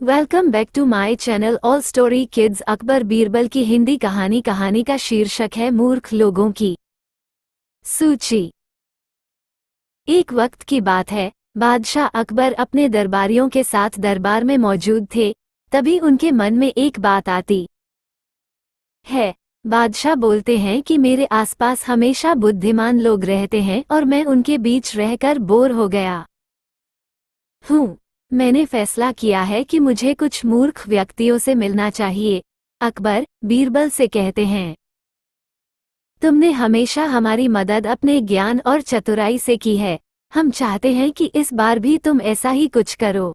Welcome back to my channel all story kids. Akbar Birbal की हिंदी कहानी का शीर्षक है मूर्ख लोगों की सूची। एक वक्त की बात है, बादशाह अकबर अपने दरबारियों के साथ दरबार में मौजूद थे। तभी उनके मन में एक बात आती है। बादशाह बोलते हैं कि मेरे आसपास हमेशा बुद्धिमान लोग रहते हैं और मैं उनके बीच रहकर बोर हो गया हूँ। मैंने फैसला किया है कि मुझे कुछ मूर्ख व्यक्तियों से मिलना चाहिए। अकबर बीरबल से कहते हैं, तुमने हमेशा हमारी मदद अपने ज्ञान और चतुराई से की है। हम चाहते हैं कि इस बार भी तुम ऐसा ही कुछ करो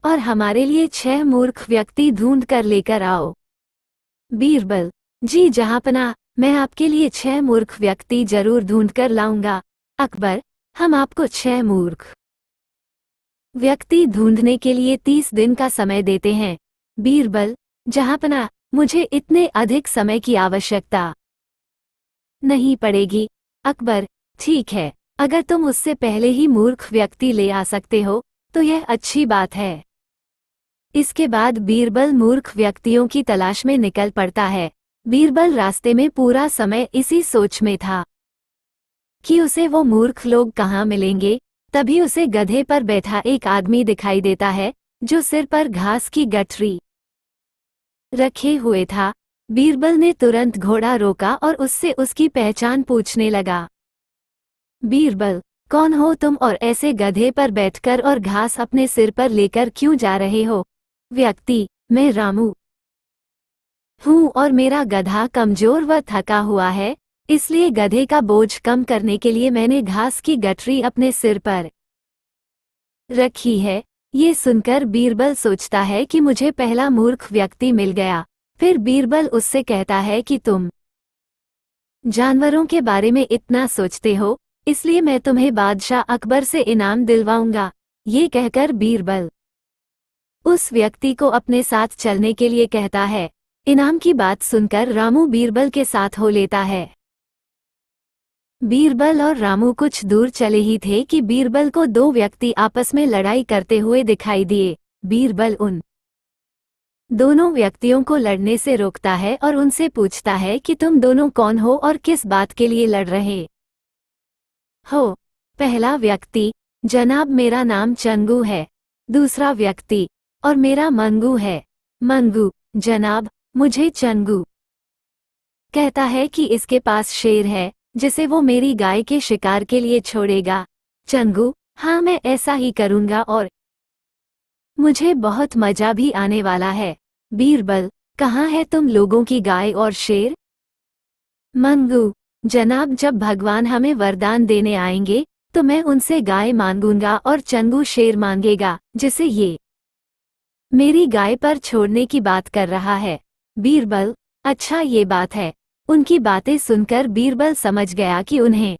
और हमारे लिए 6 मूर्ख व्यक्ति ढूंढ कर लेकर आओ। बीरबल, जी जहांपनाह, मैं आपके लिए 6 मूर्ख व्यक्ति जरूर ढूंढ कर लाऊंगा। अकबर, हम आपको 6 मूर्ख व्यक्ति ढूंढने के लिए 30 दिन का समय देते हैं। बीरबल, जहांपनाह, मुझे इतने अधिक समय की आवश्यकता नहीं पड़ेगी। अकबर, ठीक है, अगर तुम उससे पहले ही मूर्ख व्यक्ति ले आ सकते हो तो यह अच्छी बात है। इसके बाद बीरबल मूर्ख व्यक्तियों की तलाश में निकल पड़ता है। बीरबल रास्ते में पूरा समय इसी सोच में था कि उसे वो मूर्ख लोग कहाँ मिलेंगे। तभी उसे गधे पर बैठा एक आदमी दिखाई देता है जो सिर पर घास की गठरी रखे हुए था। बीरबल ने तुरंत घोड़ा रोका और उससे उसकी पहचान पूछने लगा। बीरबल, कौन हो तुम और ऐसे गधे पर बैठकर और घास अपने सिर पर लेकर क्यों जा रहे हो? व्यक्ति, मैं रामू हूँ और मेरा गधा कमजोर व थका हुआ है, इसलिए गधे का बोझ कम करने के लिए मैंने घास की गठरी अपने सिर पर रखी है। ये सुनकर बीरबल सोचता है कि मुझे पहला मूर्ख व्यक्ति मिल गया। फिर बीरबल उससे कहता है कि तुम जानवरों के बारे में इतना सोचते हो, इसलिए मैं तुम्हें बादशाह अकबर से इनाम दिलवाऊंगा। ये कहकर बीरबल उस व्यक्ति को अपने साथ चलने के लिए कहता है। इनाम की बात सुनकर रामू बीरबल के साथ हो लेता है। बीरबल और रामू कुछ दूर चले ही थे कि बीरबल को 2 व्यक्ति आपस में लड़ाई करते हुए दिखाई दिए। बीरबल उन दोनों व्यक्तियों को लड़ने से रोकता है और उनसे पूछता है कि तुम दोनों कौन हो और किस बात के लिए लड़ रहे हो? पहला व्यक्ति, जनाब मेरा नाम चंगू है। दूसरा व्यक्ति, और मेरा मंगू है। मंगू, जनाब मुझे चंगू कहता है कि इसके पास शेर है जिसे वो मेरी गाय के शिकार के लिए छोड़ेगा। चंगू, हाँ मैं ऐसा ही करूँगा और मुझे बहुत मजा भी आने वाला है। बीरबल, कहाँ है तुम लोगों की गाय और शेर? मंगू, जनाब जब भगवान हमें वरदान देने आएंगे तो मैं उनसे गाय मांगूंगा और चंगू शेर मांगेगा जिसे ये मेरी गाय पर छोड़ने की बात कर रहा है। बीरबल, अच्छा ये बात है। उनकी बातें सुनकर बीरबल समझ गया कि उन्हें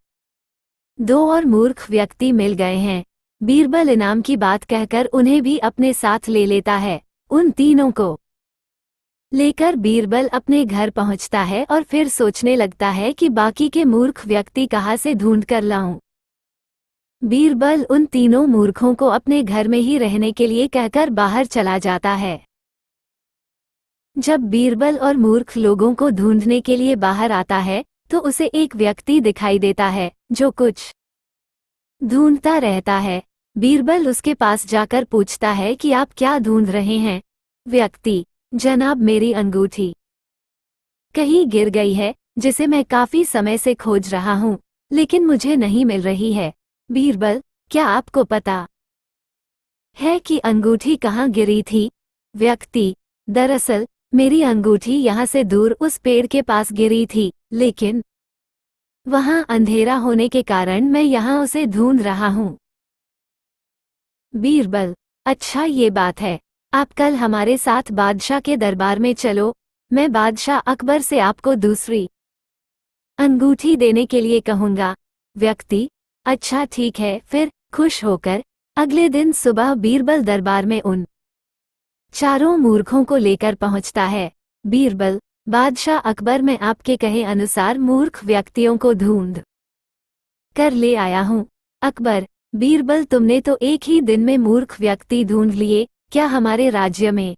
2 और मूर्ख व्यक्ति मिल गए हैं। बीरबल इनाम की बात कहकर उन्हें भी अपने साथ ले लेता है। उन तीनों को लेकर बीरबल अपने घर पहुंचता है और फिर सोचने लगता है कि बाकी के मूर्ख व्यक्ति कहाँ से ढूंढ कर लाऊं। बीरबल उन तीनों मूर्खों को अपने घर में ही रहने के लिए कहकर बाहर चला जाता है। जब बीरबल और मूर्ख लोगों को ढूंढने के लिए बाहर आता है तो उसे एक व्यक्ति दिखाई देता है जो कुछ ढूंढता रहता है। बीरबल उसके पास जाकर पूछता है कि आप क्या ढूंढ रहे हैं? व्यक्ति, जनाब मेरी अंगूठी कहीं गिर गई है जिसे मैं काफी समय से खोज रहा हूँ, लेकिन मुझे नहीं मिल रही है। बीरबल, क्या आपको पता है कि अंगूठी कहाँ गिरी थी? व्यक्ति, दरअसल मेरी अंगूठी यहाँ से दूर उस पेड़ के पास गिरी थी, लेकिन वहाँ अंधेरा होने के कारण मैं यहाँ उसे ढूंढ रहा हूँ। बीरबल, अच्छा ये बात है। आप कल हमारे साथ बादशाह के दरबार में चलो, मैं बादशाह अकबर से आपको दूसरी अंगूठी देने के लिए कहूँगा। व्यक्ति, अच्छा ठीक है। फिर खुश होकर अगले दिन सुबह बीरबल दरबार में उन 4 मूर्खों को लेकर पहुंचता है। बीरबल, बादशाह अकबर मैं आपके कहे अनुसार मूर्ख व्यक्तियों को ढूंढ कर ले आया हूँ। अकबर, बीरबल तुमने तो एक ही दिन में मूर्ख व्यक्ति ढूंढ लिए, क्या हमारे राज्य में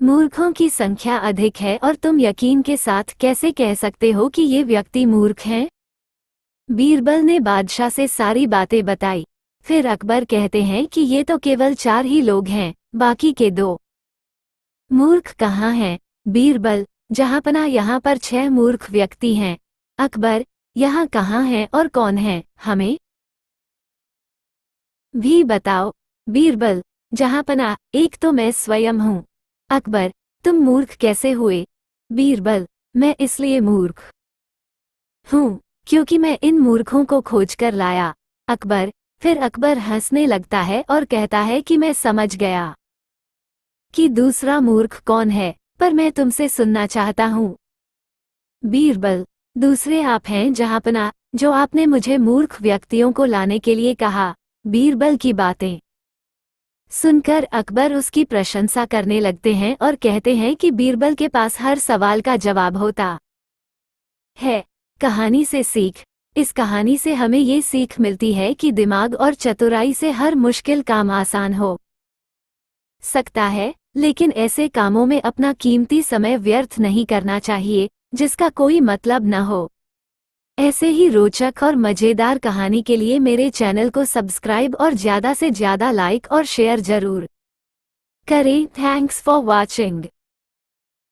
मूर्खों की संख्या अधिक है और तुम यकीन के साथ कैसे कह सकते हो कि ये व्यक्ति मूर्ख हैं? बीरबल ने बादशाह से सारी बातें बताई। फिर अकबर कहते हैं कि ये तो केवल 4 ही लोग हैं, बाकी के 2 मूर्ख कहाँ हैं? बीरबल, जहाँपना यहाँ पर 6 मूर्ख व्यक्ति हैं। अकबर, यहाँ कहाँ हैं और कौन है, हमें भी बताओ। बीरबल, जहाँपना, एक तो मैं स्वयं हूँ। अकबर, तुम मूर्ख कैसे हुए? बीरबल, मैं इसलिए मूर्ख हूँ क्योंकि मैं इन मूर्खों को खोजकर लाया। अकबर, फिर अकबर हंसने लगता है और कहता है कि मैं समझ गया कि दूसरा मूर्ख कौन है, पर मैं तुमसे सुनना चाहता हूँ। बीरबल, दूसरे आप हैं जहाँपना, जो आपने मुझे मूर्ख व्यक्तियों को लाने के लिए कहा। बीरबल की बातें सुनकर अकबर उसकी प्रशंसा करने लगते हैं और कहते हैं कि बीरबल के पास हर सवाल का जवाब होता है। कहानी से सीख। इस कहानी से हमें ये सीख मिलती है कि दिमाग और चतुराई से हर मुश्किल काम आसान हो सकता है, लेकिन ऐसे कामों में अपना कीमती समय व्यर्थ नहीं करना चाहिए जिसका कोई मतलब न हो। ऐसे ही रोचक और मजेदार कहानी के लिए मेरे चैनल को सब्सक्राइब और ज़्यादा से ज़्यादा लाइक और शेयर जरूर करें। Thanks for watching.